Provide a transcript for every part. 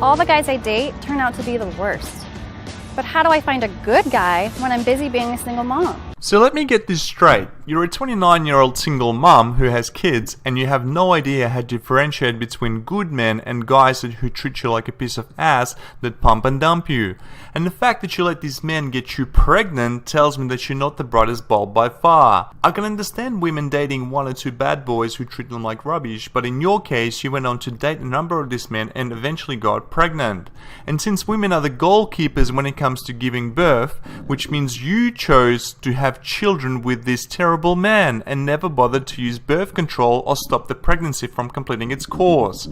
All the guys I date turn out to be the worst. But how do I find a good guy when I'm busy being a single mom? So let me get this straight. You're a 29-year-old single mum who has kids and you have no idea how to differentiate between good men and guys who treat you like a piece of ass that pump and dump you. And the fact that you let these men get you pregnant tells me that you're not the brightest bulb by far. I can understand women dating one or two bad boys who treat them like rubbish, but in your case you went on to date a number of these men and eventually got pregnant. And since women are the goalkeepers when it comes to giving birth, which means you chose to have children with this terrible man and never bothered to use birth control or stop the pregnancy from completing its course.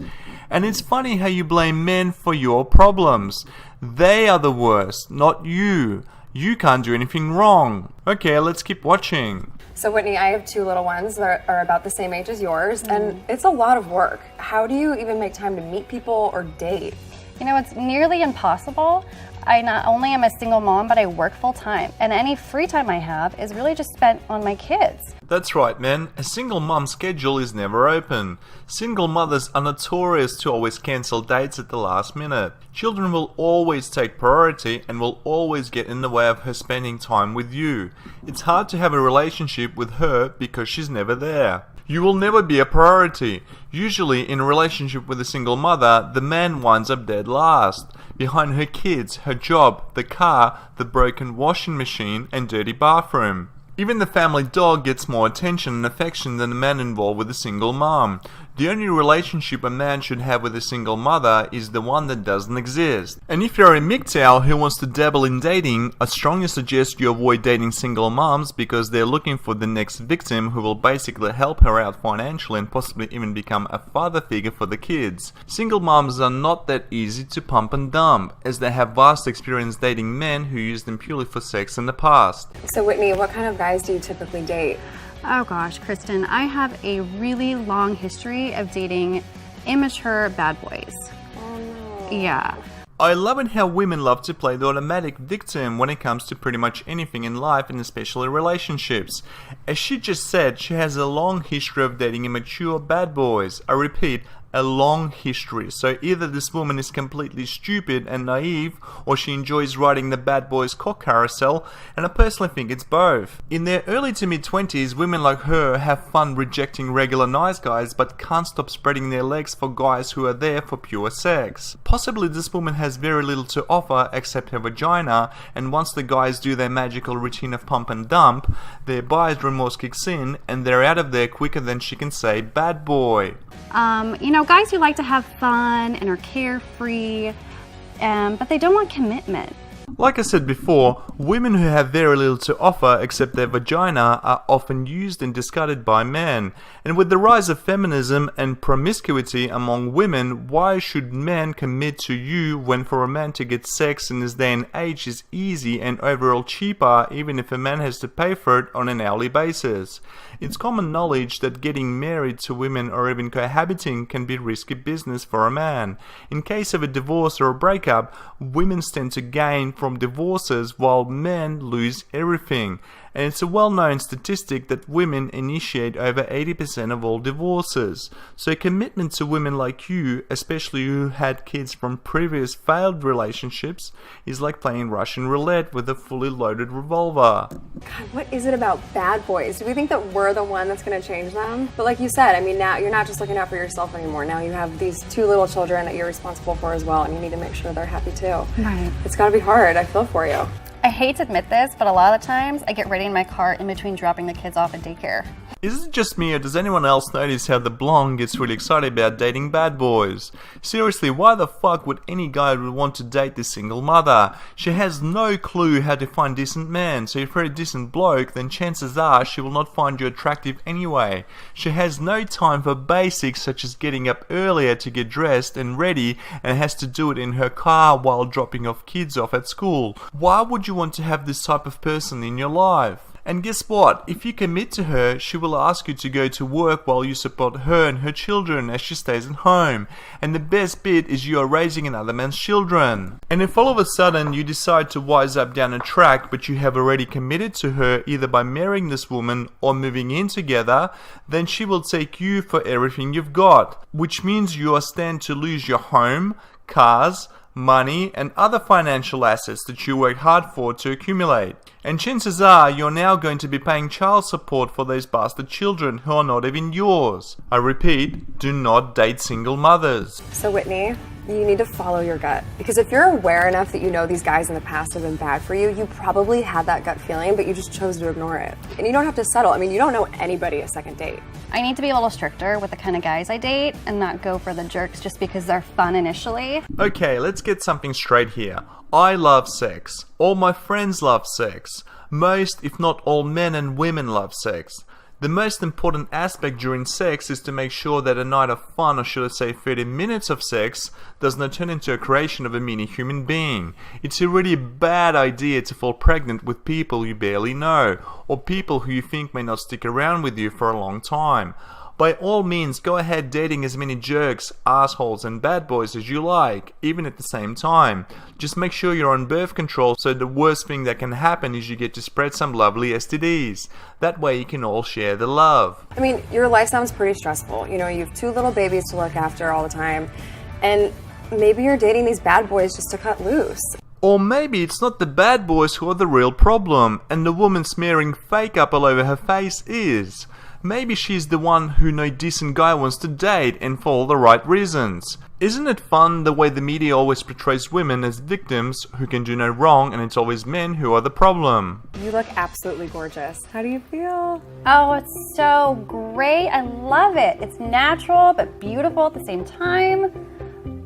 And it's funny how you blame men for your problems. They are the worst, not you. You can't do anything wrong. Okay, let's keep watching. So Whitney, I have two little ones that are about the same age as yours, and it's a lot of work. How do you even make time to meet people or date? You know, it's nearly impossible. I not only am a single mom, but I work full time. And any free time I have is really just spent on my kids. That's right, man. A single mum's schedule is never open. Single mothers are notorious to always cancel dates at the last minute. Children will always take priority and will always get in the way of her spending time with you. It's hard to have a relationship with her because she's never there. You will never be a priority. Usually, in a relationship with a single mother, the man winds up dead last, behind her kids, her job, the car, the broken washing machine, and dirty bathroom. Even the family dog gets more attention and affection than the man involved with a single mom. The only relationship a man should have with a single mother is the one that doesn't exist. And if you're a MGTOW who wants to dabble in dating, I strongly suggest you avoid dating single moms because they're looking for the next victim who will basically help her out financially and possibly even become a father figure for the kids. Single moms are not that easy to pump and dump, as they have vast experience dating men who used them purely for sex in the past. So Whitney, what kind of guys do you typically date? Oh gosh, Kristen, I have a really long history of dating immature bad boys. Oh no. Yeah. I love it how women love to play the automatic victim when it comes to pretty much anything in life and especially relationships. As she just said, she has a long history of dating immature bad boys. I repeat, a long history. So either this woman is completely stupid and naive, or she enjoys riding the bad boys cock carousel, and I personally think it's both. In their early to mid-20s, women like her have fun rejecting regular nice guys but can't stop spreading their legs for guys who are there for pure sex. Possibly this woman has very little to offer except her vagina, and once the guys do their magical routine of pump and dump, their buyer's remorse kicks in and they're out of there quicker than she can say bad boy. You know, guys who like to have fun and are carefree, but they don't want commitment. Like I said before, women who have very little to offer except their vagina are often used and discarded by men. And with the rise of feminism and promiscuity among women, why should men commit to you when for a man to get sex in this day and age is easy and overall cheaper, even if a man has to pay for it on an hourly basis? It's common knowledge that getting married to women or even cohabiting can be risky business for a man. In case of a divorce or a breakup, women stand to gain from divorces while men lose everything. And it's a well-known statistic that women initiate over 80% of all divorces. So commitment to women like you, especially who had kids from previous failed relationships, is like playing Russian roulette with a fully loaded revolver. God, what is it about bad boys? Do we think that we're the one that's going to change them? But like you said, I mean, now you're not just looking out for yourself anymore. Now you have these two little children that you're responsible for as well, and you need to make sure they're happy too. Right. It's got to be hard. I feel for you. I hate to admit this, but a lot of the times I get ready in my car in between dropping the kids off at daycare. Is it just me or does anyone else notice how the blonde gets really excited about dating bad boys? Seriously, why the fuck would any guy would want to date this single mother? She has no clue how to find decent men, so if you're a decent bloke, then chances are she will not find you attractive anyway. She has no time for basics such as getting up earlier to get dressed and ready and has to do it in her car while dropping off kids off at school. Why would you want to have this type of person in your life? And guess what? If you commit to her, she will ask you to go to work while you support her and her children as she stays at home. And the best bit is you are raising another man's children. And if all of a sudden you decide to wise up down a track, but you have already committed to her either by marrying this woman or moving in together, then she will take you for everything you've got. Which means you are stand to lose your home, cars, money, and other financial assets that you worked hard for to accumulate. And chances are you're now going to be paying child support for those bastard children who are not even yours. I repeat, do not date single mothers. So Whitney, you need to follow your gut. Because if you're aware enough that you know these guys in the past have been bad for you, you probably had that gut feeling, but you just chose to ignore it. And you don't have to settle. I mean, you don't know anybody a second date. I need to be a little stricter with the kind of guys I date and not go for the jerks just because they're fun initially. Okay, let's get something straight here. I love sex. All my friends love sex. Most, if not all, men and women love sex. The most important aspect during sex is to make sure that a night of fun, or should I say 30 minutes of sex, does not turn into a creation of a mini human being. It's a really bad idea to fall pregnant with people you barely know, or people who you think may not stick around with you for a long time. By all means, go ahead dating as many jerks, assholes, and bad boys as you like, even at the same time. Just make sure you're on birth control, so the worst thing that can happen is you get to spread some lovely STDs. That way you can all share the love. I mean, your life sounds pretty stressful. You know, you have 2 little babies to look after all the time, and maybe you're dating these bad boys just to cut loose. Or maybe it's not the bad boys who are the real problem, and the woman smearing fake up all over her face is. Maybe she's the one who no decent guy wants to date, and for all the right reasons. Isn't it fun the way the media always portrays women as victims who can do no wrong, and it's always men who are the problem? You look absolutely gorgeous. How do you feel? Oh, it's so great. I love it. It's natural but beautiful at the same time.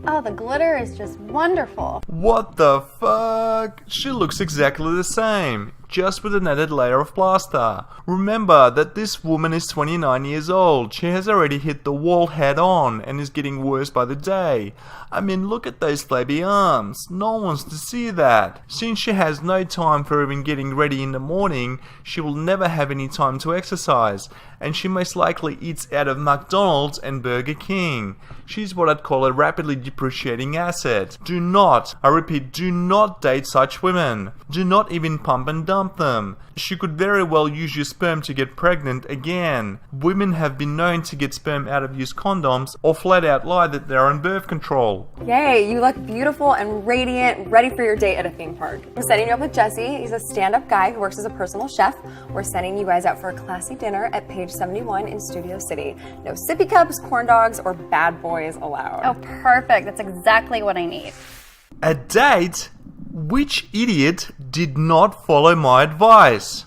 Oh, the glitter is just wonderful. What the fuck? She looks exactly the same, just with an added layer of plaster. Remember that this woman is 29 years old. She has already hit the wall head on and is getting worse by the day. I mean, look at those flabby arms. No one wants to see that. Since she has no time for even getting ready in the morning, she will never have any time to exercise, and she most likely eats out of McDonald's and Burger King. She's what I'd call a rapidly depreciating asset. Do not, I repeat, do not date such women. Do not even pump and dump them. She could very well use your sperm to get pregnant again. Women have been known to get sperm out of used condoms or flat out lie that they're on birth control. Yay, you look beautiful and radiant, ready for your date at a theme park. I'm setting you up with Jesse. He's a stand-up guy who works as a personal chef. We're sending you guys out for a classy dinner at page 71 in Studio City. No sippy cups, corn dogs, or bad boys allowed. Oh, perfect. That's exactly what I need. A date? Which idiot did not follow my advice?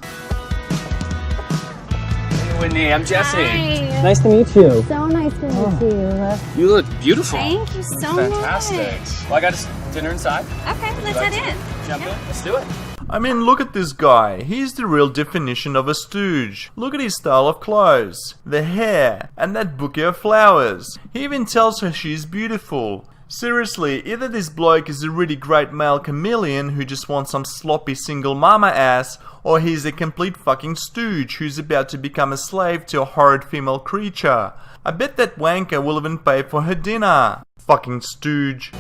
Hey, Whitney, I'm Jesse. Hi. Nice to meet you. So nice to meet you. You look beautiful. Thank you so Fantastic. much. Well, I got us dinner inside. Okay, let's head in. Jump in. Let's do it. I mean, look at this guy. He's the real definition of a stooge. Look at his style of clothes, the hair, and that bouquet of flowers. He even tells her she's beautiful. Seriously, either this bloke is a really great male chameleon who just wants some sloppy single mama ass, or he's a complete fucking stooge who's about to become a slave to a horrid female creature. I bet that wanker will even pay for her dinner. Fucking stooge.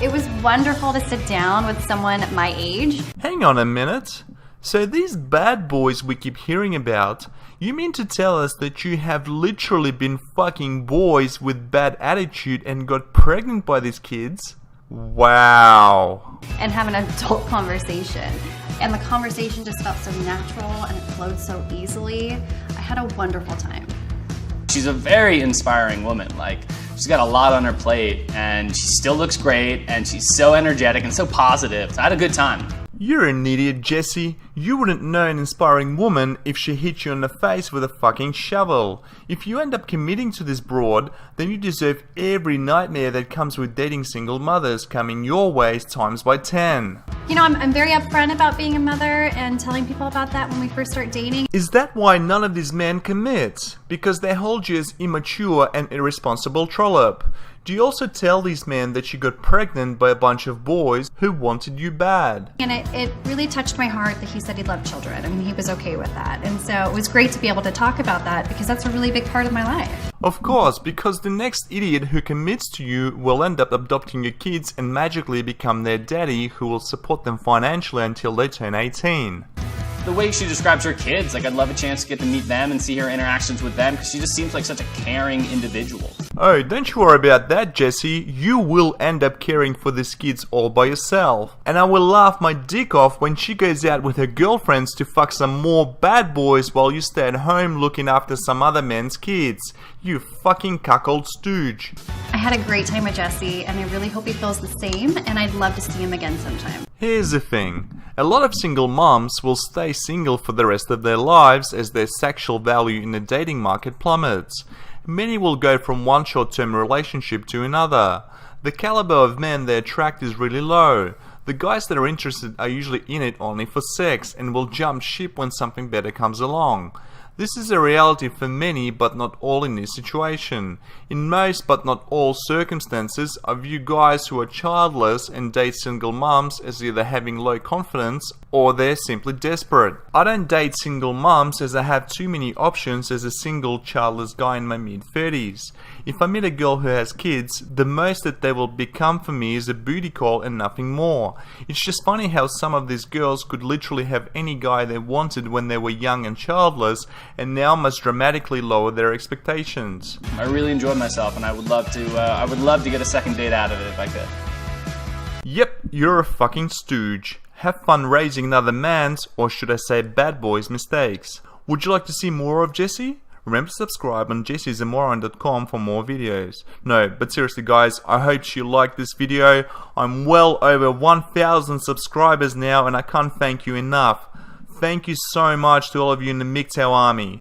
It was wonderful to sit down with someone my age. Hang on a minute. So these bad boys we keep hearing about, you mean to tell us that you have literally been fucking boys with bad attitude and got pregnant by these kids? Wow. And have an adult conversation. And the conversation just felt so natural and it flowed so easily. I had a wonderful time. She's a very inspiring woman. Like, she's got a lot on her plate, and she still looks great, and she's so energetic and so positive. So I had a good time. You're an idiot, Jesse. You wouldn't know an inspiring woman if she hit you in the face with a fucking shovel. If you end up committing to this broad, then you deserve every nightmare that comes with dating single mothers coming your way times by 10. You know, I'm very upfront about being a mother and telling people about that when we first start dating. Is that why none of these men commit? Because they hold you as immature and irresponsible trollop. Do you also tell these men that you got pregnant by a bunch of boys who wanted you bad? And it really touched my heart that he said he loved children. I mean, he was okay with that. And so it was great to be able to talk about that because that's a really big part of my life. Of course, because the next idiot who commits to you will end up adopting your kids and magically become their daddy who will support them financially until they turn 18. the way she describes her kids, like I'd love a chance to get to meet them and see her interactions with them, because she just seems like such a caring individual. Oh, don't you worry about that, Jesse. You will end up caring for these kids all by yourself. And I will laugh my dick off when she goes out with her girlfriends to fuck some more bad boys while you stay at home looking after some other men's kids. You fucking cuckold stooge. I had a great time with Jesse, and I really hope he feels the same, and I'd love to see him again sometime. Here's the thing. A lot of single moms will stay single for the rest of their lives as their sexual value in the dating market plummets. Many will go from one short-term relationship to another. The caliber of men they attract is really low. The guys that are interested are usually in it only for sex and will jump ship when something better comes along. This is a reality for many, but not all in this situation. In most, but not all circumstances, I view guys who are childless and date single mums as either having low confidence or they're simply desperate. I don't date single mums as I have too many options as a single childless guy in my mid-30s. If I meet a girl who has kids, the most that they will become for me is a booty call and nothing more. It's just funny how some of these girls could literally have any guy they wanted when they were young and childless, and now must dramatically lower their expectations. I really enjoyed myself, and I would love to get a second date out of it if I could. Yep, you're a fucking stooge. Have fun raising another man's, or should I say bad boy's, mistakes. Would you like to see more of Jesse? Remember to subscribe on jessiesamoron.com for more videos. No, but seriously guys, I hope you liked this video. I'm well over 1,000 subscribers now, and I can't thank you enough. Thank you so much to all of you in the MGTOW army.